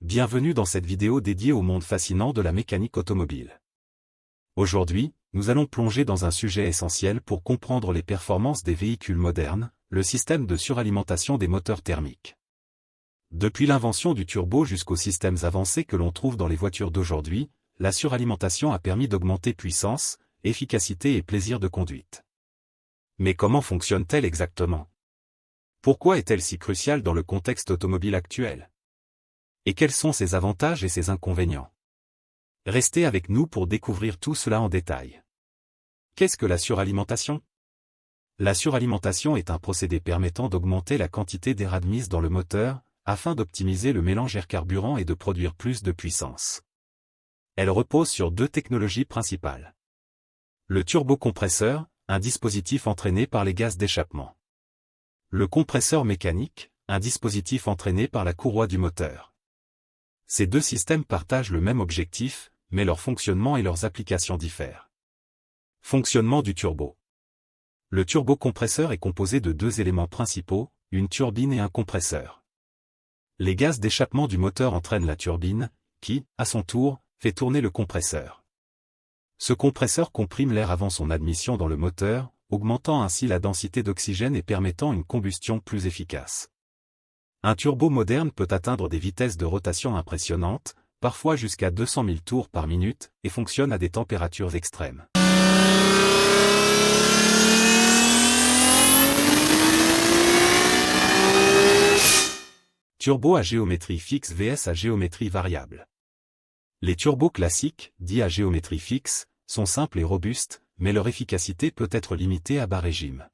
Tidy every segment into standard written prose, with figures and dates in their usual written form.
Bienvenue dans cette vidéo dédiée au monde fascinant de la mécanique automobile. Aujourd'hui, nous allons plonger dans un sujet essentiel pour comprendre les performances des véhicules modernes, le système de suralimentation des moteurs thermiques. Depuis l'invention du turbo jusqu'aux systèmes avancés que l'on trouve dans les voitures d'aujourd'hui, la suralimentation a permis d'augmenter puissance, efficacité et plaisir de conduite. Mais comment fonctionne-t-elle exactement? Pourquoi est-elle si cruciale dans le contexte automobile actuel? Et quels sont ses avantages et ses inconvénients? Restez avec nous pour découvrir tout cela en détail. Qu'est-ce que la suralimentation? La suralimentation est un procédé permettant d'augmenter la quantité d'air admise dans le moteur, afin d'optimiser le mélange air-carburant et de produire plus de puissance. Elle repose sur deux technologies principales. Le turbocompresseur, un dispositif entraîné par les gaz d'échappement. Le compresseur mécanique, un dispositif entraîné par la courroie du moteur. Ces deux systèmes partagent le même objectif, mais leur fonctionnement et leurs applications diffèrent. Fonctionnement du turbo. Le turbocompresseur est composé de deux éléments principaux, une turbine et un compresseur. Les gaz d'échappement du moteur entraînent la turbine, qui, à son tour, fait tourner le compresseur. Ce compresseur comprime l'air avant son admission dans le moteur, augmentant ainsi la densité d'oxygène et permettant une combustion plus efficace. Un turbo moderne peut atteindre des vitesses de rotation impressionnantes, parfois jusqu'à 200 000 tours par minute, et fonctionne à des températures extrêmes. Turbo à géométrie fixe vs à géométrie variable. Les turbos classiques, dits à géométrie fixe, sont simples et robustes, mais leur efficacité peut être limitée à bas régime.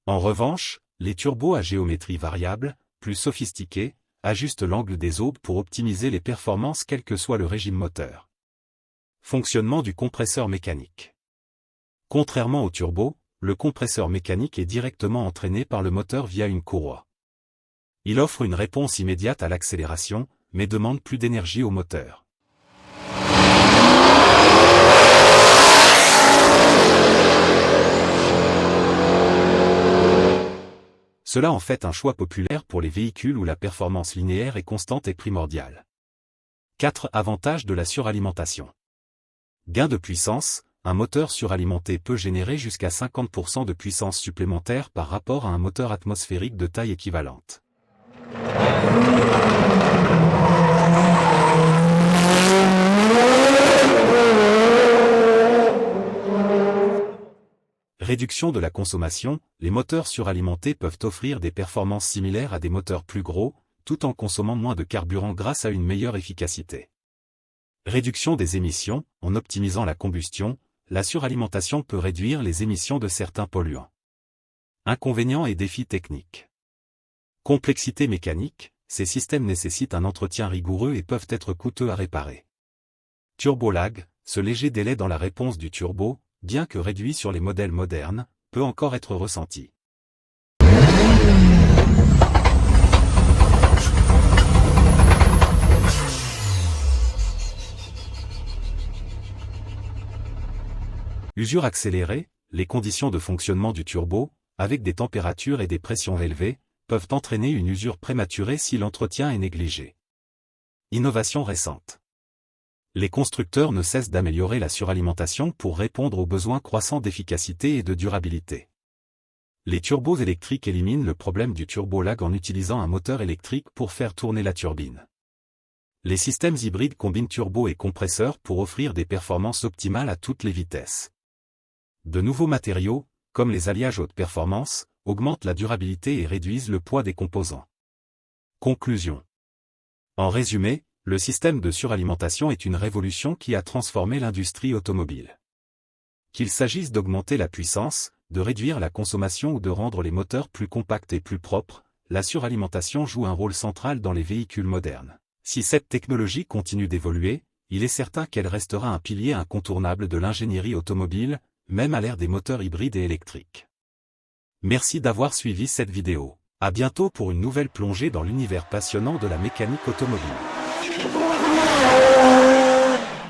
En revanche, les turbos à géométrie variable, plus sophistiqués, ajustent l'angle des aubes pour optimiser les performances quel que soit le régime moteur. Fonctionnement du compresseur mécanique. Contrairement au turbo, le compresseur mécanique est directement entraîné par le moteur via une courroie. Il offre une réponse immédiate à l'accélération, mais demande plus d'énergie au moteur. Cela en fait un choix populaire pour les véhicules où la performance linéaire et constante est primordiale. 4 avantages de la suralimentation. Gain de puissance, un moteur suralimenté peut générer jusqu'à 50% de puissance supplémentaire par rapport à un moteur atmosphérique de taille équivalente. Réduction de la consommation, les moteurs suralimentés peuvent offrir des performances similaires à des moteurs plus gros, tout en consommant moins de carburant grâce à une meilleure efficacité. Réduction des émissions, en optimisant la combustion, la suralimentation peut réduire les émissions de certains polluants. Inconvénients et défis techniques. Complexité mécanique, ces systèmes nécessitent un entretien rigoureux et peuvent être coûteux à réparer. Turbolag, ce léger délai dans la réponse du turbo, bien que réduit sur les modèles modernes, peut encore être ressenti. Usure accélérée, les conditions de fonctionnement du turbo, avec des températures et des pressions élevées, peuvent entraîner une usure prématurée si l'entretien est négligé. Innovation récente. Les constructeurs ne cessent d'améliorer la suralimentation pour répondre aux besoins croissants d'efficacité et de durabilité. Les turbos électriques éliminent le problème du turbo-lag en utilisant un moteur électrique pour faire tourner la turbine. Les systèmes hybrides combinent turbo et compresseur pour offrir des performances optimales à toutes les vitesses. De nouveaux matériaux, comme les alliages haute performance, augmentent la durabilité et réduisent le poids des composants. Conclusion. En résumé, le système de suralimentation est une révolution qui a transformé l'industrie automobile. Qu'il s'agisse d'augmenter la puissance, de réduire la consommation ou de rendre les moteurs plus compacts et plus propres, la suralimentation joue un rôle central dans les véhicules modernes. Si cette technologie continue d'évoluer, il est certain qu'elle restera un pilier incontournable de l'ingénierie automobile, même à l'ère des moteurs hybrides et électriques. Merci d'avoir suivi cette vidéo. À bientôt pour une nouvelle plongée dans l'univers passionnant de la mécanique automobile.